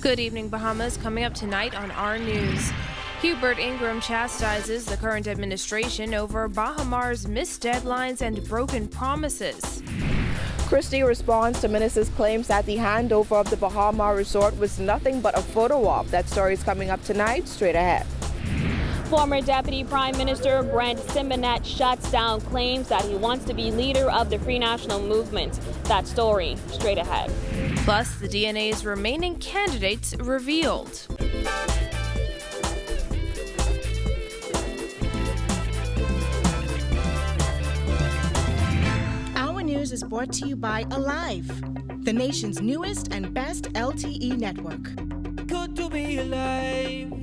Good evening, Bahamas. Coming up tonight on our news. Hubert Ingram chastises the current administration over Bahamar's missed deadlines and broken promises. Christie responds to Ministers' claims that the handover of the Baha resort was nothing but a photo op. That story is coming up tonight, straight ahead. Former Deputy Prime Minister Brent Simonet shuts down claims that he wants to be leader of the Free National Movement. That story, straight ahead. Plus, the DNA's remaining candidates revealed. Our news is brought to you by Alive, the nation's newest and best LTE network. Good to be alive.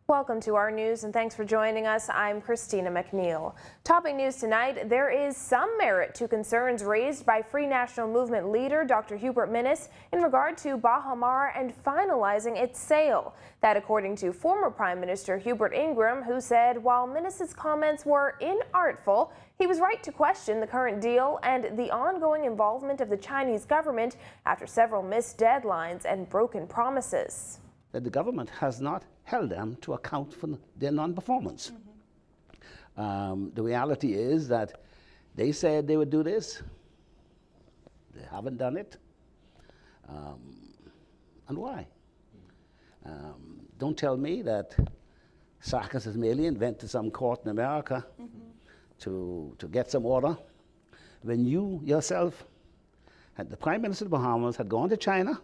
Welcome to our news and thanks for joining us. I'm Christina McNeil. Topping news tonight, there is some merit to concerns raised by Free National Movement leader Dr. Hubert Minnis in regard to Baha and finalizing its sale. That according to former Prime Minister Hubert Ingram, who said while Minnis's comments were inartful, he was right to question the current deal and the ongoing involvement of the Chinese government after several missed deadlines and broken promises. That the government has not held them to account for their non-performance. The reality is that they said they would do this, they haven't done it, and why? Don't tell me that Sarkis Ismailian went to some court in America to get some order, when you yourself, the Prime Minister of the Bahamas, had gone to China.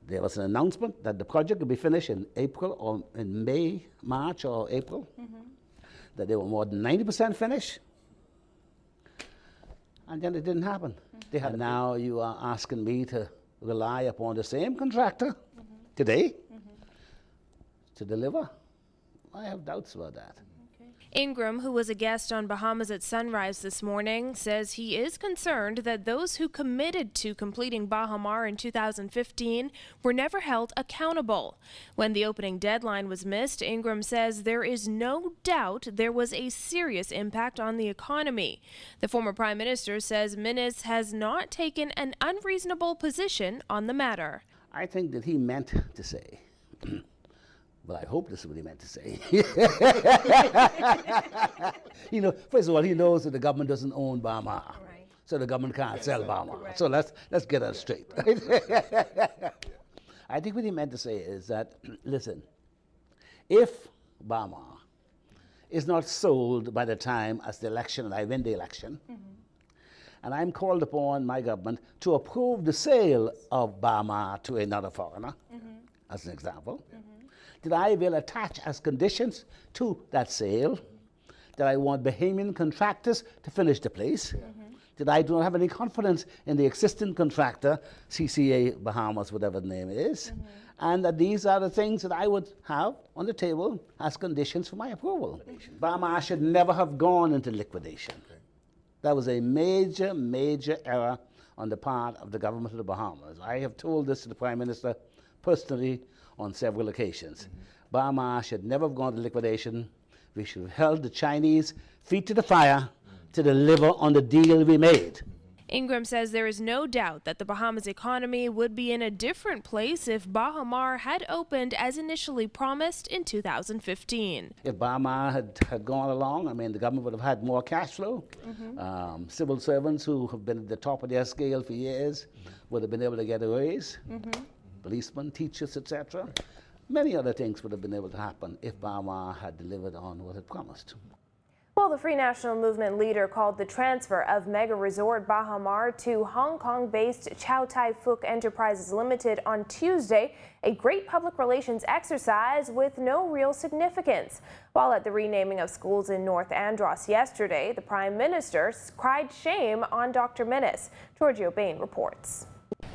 There was an announcement that the project would be finished in April or in May, March or April, that they were more than 90% finished, and then it didn't happen. Now you are asking me to rely upon the same contractor today to deliver? I have doubts about that. Ingram, who was a guest on Bahamas at Sunrise this morning, says he is concerned that those who committed to completing Baha in 2015 were never held accountable. When the opening deadline was missed, Ingram says there is no doubt there was a serious impact on the economy. The former Prime Minister says Minnis has not taken an unreasonable position on the matter. I think that he meant to say, well, I hope this is what he meant to say. First of all, he knows that the government doesn't own Baha, so the government can't sell Baha. So let's get that straight. I think what he meant to say is that, listen, if Baha is not sold by the time as the election, and I win the election, and I'm called upon, my government, to approve the sale of Baha to another foreigner, as an example, that I will attach as conditions to that sale that I want Bahamian contractors to finish the place, that I do not have any confidence in the existing contractor, CCA Bahamas, whatever the name is, and that these are the things that I would have on the table as conditions for my approval. Baha should never have gone into liquidation. That was a major, major error on the part of the government of the Bahamas. I have told this to the Prime Minister personally on several occasions. Baha should never have gone to liquidation. We should have held the Chinese feet to the fire to deliver on the deal we made. Ingram says there is no doubt that the Bahamas economy would be in a different place if Baha had opened as initially promised in 2015. If Baha had gone along, the government would have had more cash flow. Civil servants who have been at the top of their scale for years would have been able to get a raise. Policemen, teachers, etc. Many other things would have been able to happen if Baha had delivered on what it promised. Well, the Free National Movement leader called the transfer of mega resort Baha to Hong Kong-based Chow Tai Fook Enterprises Limited on Tuesday a great public relations exercise with no real significance. While at the renaming of schools in North Andros yesterday, the Prime Minister cried shame on Dr. Minnis. Giorgio Bain reports.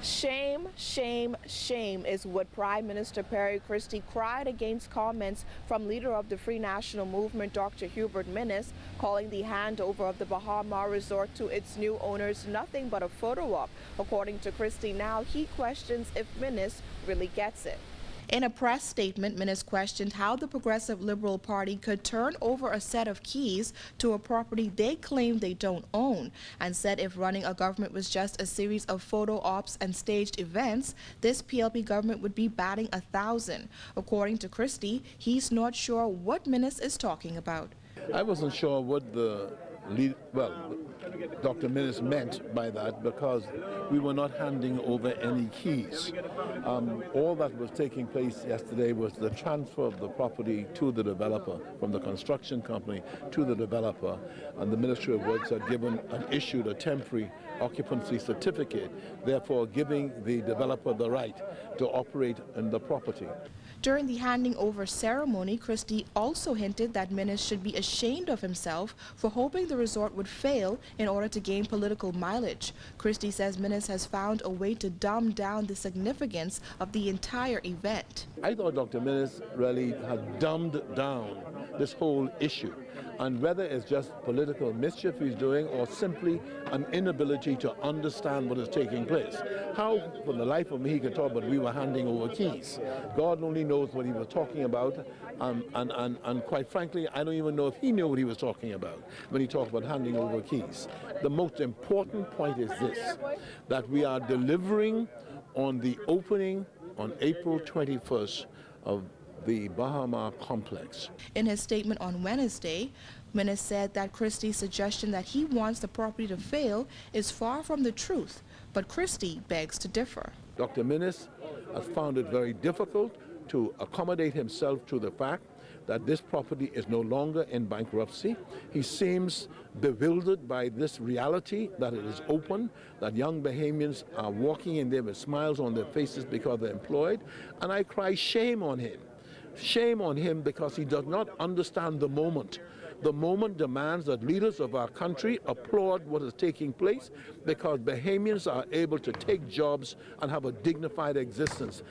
Shame, shame, shame is what Prime Minister Perry Christie cried against comments from leader of the Free National Movement, Dr. Hubert Minnis, calling the handover of the Baha resort to its new owners nothing but a photo op. According to Christie, now he questions if Minnis really gets it. In a press statement, Minnis questioned how the Progressive Liberal Party could turn over a set of keys to a property they claim they don't own, and said if running a government was just a series of photo ops and staged events, this PLP government would be batting 1,000. According to Christie, he's not sure what Minnis is talking about. I wasn't sure what Dr. Minnis meant by that, because we were not handing over any keys. All that was taking place yesterday was the transfer of the property to the developer, from the construction company to the developer, and the Ministry of Works had issued a temporary occupancy certificate, therefore giving the developer the right to operate in the property. During the handing over ceremony, Christie also hinted that Minnis should be ashamed of himself for hoping the resort would fail in order to gain political mileage. Christie says Minnis has found a way to dumb down the significance of the entire event. I thought Dr. Minnis really had dumbed down this whole issue, and whether it's just political mischief he's doing or simply an inability to understand what is taking place. How, for the life of me, he could talk about we were handing over keys. God only knows what he was talking about, and quite frankly, I don't even know if he knew what he was talking about when he talked about handing over keys. The most important point is this, that we are delivering on the opening on April 21st of the Baha complex. In his statement on Wednesday, Minnis said that Christie's suggestion that he wants the property to fail is far from the truth, but Christie begs to differ. Dr. Minnis has found it very difficult to accommodate himself to the fact that this property is no longer in bankruptcy. He seems bewildered by this reality that it is open, that young Bahamians are walking in there with smiles on their faces because they're employed, and I cry shame on him. Shame on him, because he does not understand the moment. The moment demands that leaders of our country applaud what is taking place, because Bahamians are able to take jobs and have a dignified existence.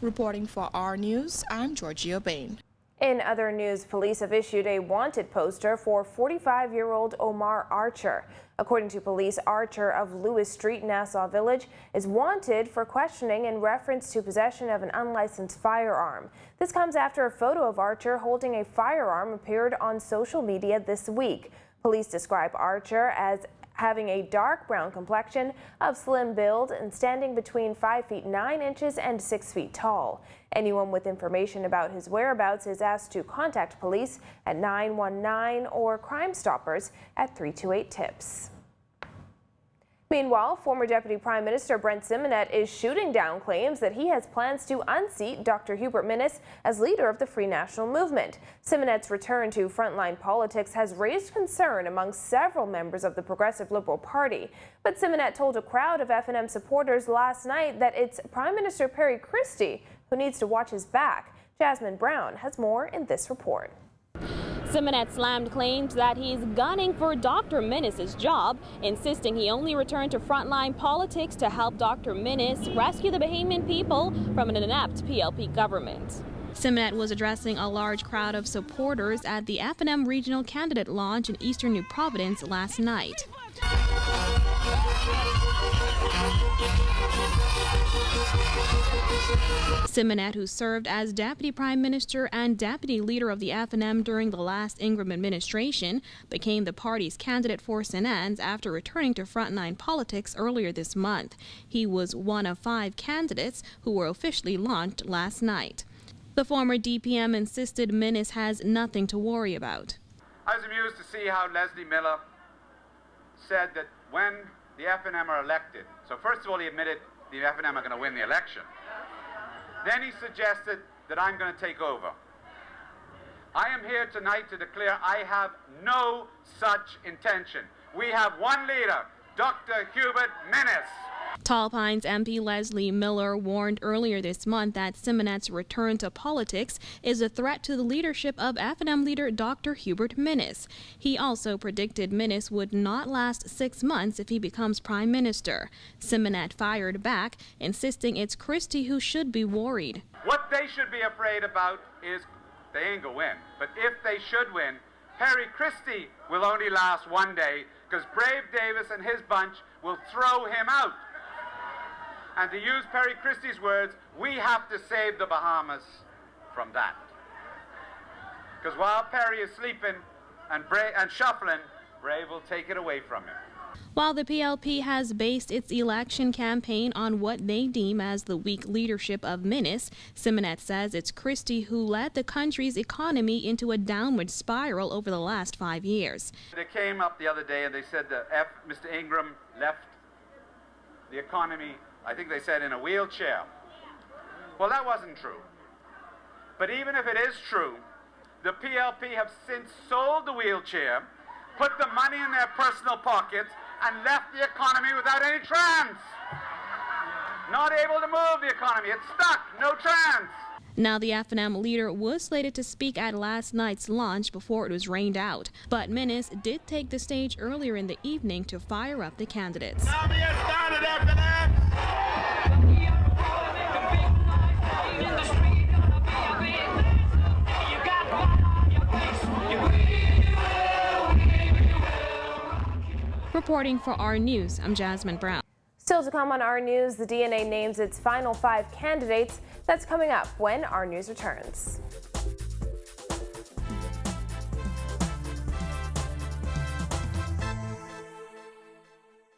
Reporting for our News, I'm Georgia Bain. In other news, police have issued a wanted poster for 45-year-old Omar Archer. According to police, Archer of Lewis Street, Nassau Village, is wanted for questioning in reference to possession of an unlicensed firearm. This comes after a photo of Archer holding a firearm appeared on social media this week. Police describe Archer as having a dark brown complexion, of slim build, and standing between 5 feet 9 inches and 6 feet tall. Anyone with information about his whereabouts is asked to contact police at 919 or Crime Stoppers at 328-TIPS. Meanwhile, former Deputy Prime Minister Brent Simonet is shooting down claims that he has plans to unseat Dr. Hubert Minnis as leader of the Free National Movement. Simonet's return to frontline politics has raised concern among several members of the Progressive Liberal Party. But Simonet told a crowd of FNM supporters last night that it's Prime Minister Perry Christie who needs to watch his back. Jasmine Brown has more in this report. Simonet slammed claims that he's gunning for Dr. Minnis' job, insisting he only returned to frontline politics to help Dr. Minnis rescue the Bahamian people from an inept PLP government. Simonet was addressing a large crowd of supporters at the FNM regional candidate launch in eastern New Providence last night. Simonet, who served as Deputy Prime Minister and Deputy Leader of the FNM during the last Ingram administration, became the party's candidate for St. Anne's after returning to frontline politics earlier this month. He was one of 5 candidates who were officially launched last night. The former DPM insisted Minnis has nothing to worry about. I was amused to see how Leslie Miller said that when the FNM are elected, so first of all he admitted the FNM are going to win the election. Then he suggested that I'm going to take over. I am here tonight to declare I have no such intention. We have one leader, Dr. Hubert Minnis. Tall Pines MP Leslie Miller warned earlier this month that Simonet's return to politics is a threat to the leadership of FNM leader Dr. Hubert Minnis. He also predicted Minnis would not last 6 months if he becomes Prime Minister. Simonet fired back, insisting it's Christie who should be worried. What they should be afraid about is they ain't gonna win. But if they should win, Perry Christie will only last 1 day because Brave Davis and his bunch will throw him out. And to use Perry Christie's words, we have to save the Bahamas from that. Because while Perry is sleeping and shuffling, Brave will take it away from him. While the PLP has based its election campaign on what they deem as the weak leadership of Minnis, Simonet says it's Christie who led the country's economy into a downward spiral over the last 5 years. They came up the other day and they said that Mr. Ingram left the economy, I think they said, in a wheelchair. Well, that wasn't true. But even if it is true, the PLP have since sold the wheelchair, put the money in their personal pockets, and left the economy without any trans. Not able to move the economy. It's stuck. No trans. Now, the F&M leader was slated to speak at last night's lunch before it was rained out. But Minnis did take the stage earlier in the evening to fire up the candidates. Reporting for our News, I'm Jasmine Brown. Still to come on our News, the DNA names its final 5 candidates. That's coming up when our News returns.